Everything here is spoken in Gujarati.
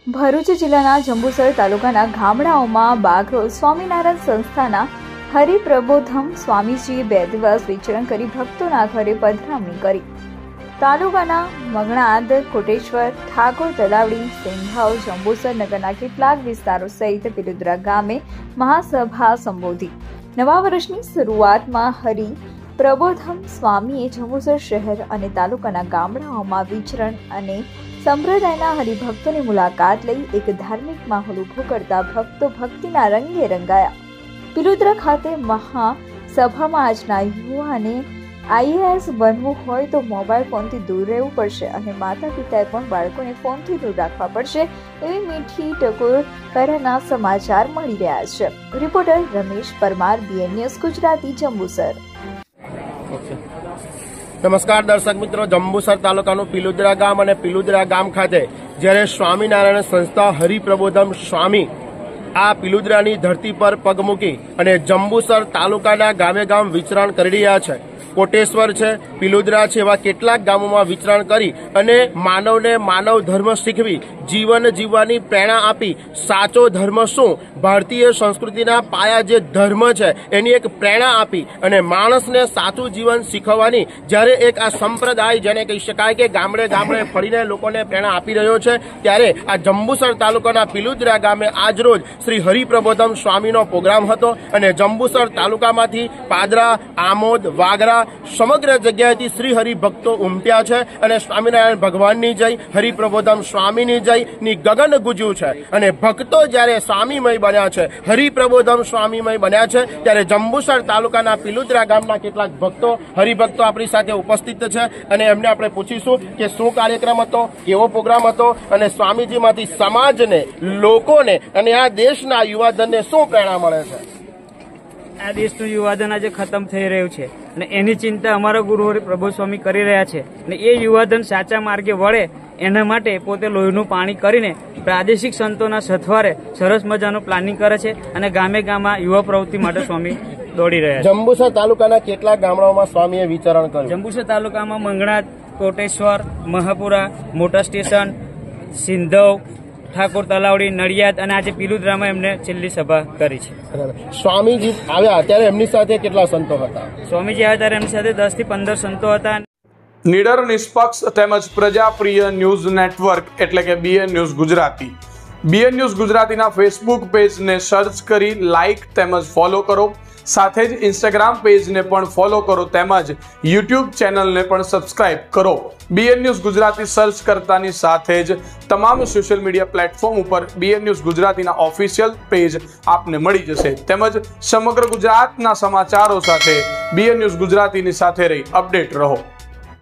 ભરૂચ જિલ્લાના જંબુસર તાલુકાના ગામડાઓમાં બાગરોજ સ્વામિનારાયણ સંસ્થાના હરિપ્રબોધમ સ્વામીજીએ 2 દિવસ વિચરણ કરી ભક્તોના ઘરે પધરામણી કરી। તાલુકાના મગણાદ, કોટેશ્વર, ઠાકોર તલાવડી, સેંધાવ, જંબુસર નગરના કેટલાક વિસ્તારો સહિત પિલુદ્રા ગામે મહાસભા સંબોધી। નવા વર્ષની શરૂઆતમાં હરિપ્રબોધમ સ્વામીએ જંબુસર શહેર અને તાલુકાના ગામડાઓમાં વિચરણ અને સંપ્રદાયના હરિભક્તોની મુલાકાત લઈ એક ધાર્મિક માહોલ ઉભો કરતા ભક્તો ભક્તિના રંગે રંગાયા। પિલુદ્રા ખાતે મહાસભામાં આજના યુવાને IAS બનવું હોય તો મોબાઈલ ફોનથી દૂર રહેવું પડશે અને માતા પિતાએ પણ બાળકોને ફોનથી દૂર રાખવા પડશે એવી મીઠી ટકોર પહેરાના સમાચાર મળી રહ્યા છે। Reporter Ramesh Parmar, BN news Gujarati, Jambusar. નમસ્કાર દર્શક મિત્રો, જંબુસર તાલુકાનું પિલુદ્રા ગામ અને પિલુદ્રા ગામ ખાતે જ્યારે સ્વામિનારાયણ સંસ્થા હરિપ્રબોધમ સ્વામી આ પિલુદ્રાની ધરતી પર પગ મૂકી અને જંબુસર તાલુકાના ગામે ગામ વિચરણ કરી રહ્યા છે। કોટેશ્વર છે, પિલુદ્રા છે, એવા કેટલાક ગામોમાં વિચરણ કરી અને માનવને માનવ ધર્મ શીખવી, જીવન જીવવાની પ્રેરણા આપી, સાચો ધર્મ શું, ભારતીય સંસ્કૃતિના પાયા જે ધર્મ છે એની એક પ્રેરણા આપી અને માણસને સાચું જીવન શીખવવાની જ્યારે એક આ સંપ્રદાય જેને કહી શકાય કે ગામડે ગામડે ફરીને લોકોને પ્રેરણા આપી રહ્યો છે, ત્યારે આ જંબુસર તાલુકાના પિલુદ્રા ગામે આજરોજ શ્રી હરિપ્રબોધમ સ્વામીનો પ્રોગ્રામ હતો અને જંબુસર તાલુકામાંથી પાદરા, આમોદ, વાગરા સમગ્ર જગ્યાએથી શ્રી હરિભક્તો ઉમટ્યા છે અને સ્વામિનારાયણ ભગવાનની જય, હરિપ્રબોધમ સ્વામીની જય ની ગગન ગુજ્યું છે અને ભક્તો જ્યારે સ્વામીમય બન્યા છે, હરિપ્રબોધમ સ્વામીમય બન્યા છે, ત્યારે જંબુસર તાલુકાના પિલુદ્રા ગામના કેટલાક ભક્તો હરિભક્તો આપણી સાથે ઉપસ્થિત છે અને એમને આપણે પૂછીશું કે શું કાર્યક્રમ હતો, કેવો પ્રોગ્રામ હતો અને સ્વામીજીમાંથી સમાજને, લોકોને અને આ દેશના યુવાધનને શું પ્રેરણા મળે છે। આ દેશનું યુવાધન આજે ખતમ થઈ રહ્યું છે અને એની ચિંતા અમારા ગુરુ પ્રભુ સ્વામી કરી રહ્યા છે અને એ યુવાધન સાચા માર્ગે વળે એના માટે પોતે લોહીનું પાણી કરીને પ્રાદેશિક સંતોના સથવારે સરસ મજાનું પ્લાનિંગ કરે છે અને ગામે ગામમાં યુવા પ્રવૃત્તિ માટે સ્વામી દોડી રહ્યા છે। જંબુસર તાલુકાના કેટલાક ગામડાઓમાં સ્વામીએ વિચરણ કર્યું। જંબુસર તાલુકામાં મંગણાદ, કોટેશ્વર, મહાપુરા, મોટા સ્ટેશન, સિંધવ, ઠાકોર તલાવડી, નડિયાદ અને આજે પિલુદ્રામાં એમને છેલ્લી સભા કરી છે। સ્વામીજી આવ્યા ત્યારે એમની સાથે કેટલા સંતો હતા? સ્વામીજી આવ્યા ત્યારે એમની સાથે 10 થી 15 સંતો હતા। નિડર, નિષ્પક્ષ તેમજ પ્રજાપ્રિય ન્યૂઝ નેટવર્ક એટલે કે BN news Gujarati. BN news ગુજરાતીના ફેસબુક પેજને સર્ચ કરી લાઇક તેમજ ફોલો કરો, સાથે જ ઇન્સ્ટાગ્રામ પેજને પણ ફોલો કરો તેમજ યુટ્યુબ ચેનલને પણ સબસ્ક્રાઇબ કરો। BN ન્યૂઝ ગુજરાતી સર્ચ કરતાની સાથે જ તમામ સોશિયલ મીડિયા પ્લેટફોર્મ ઉપર BN ન્યૂઝ ગુજરાતીના ઓફિશિયલ પેજ આપને મળી જશે તેમજ સમગ્ર ગુજરાતના સમાચારો સાથે BN ન્યૂઝ ગુજરાતીની સાથે રહી અપડેટ રહો।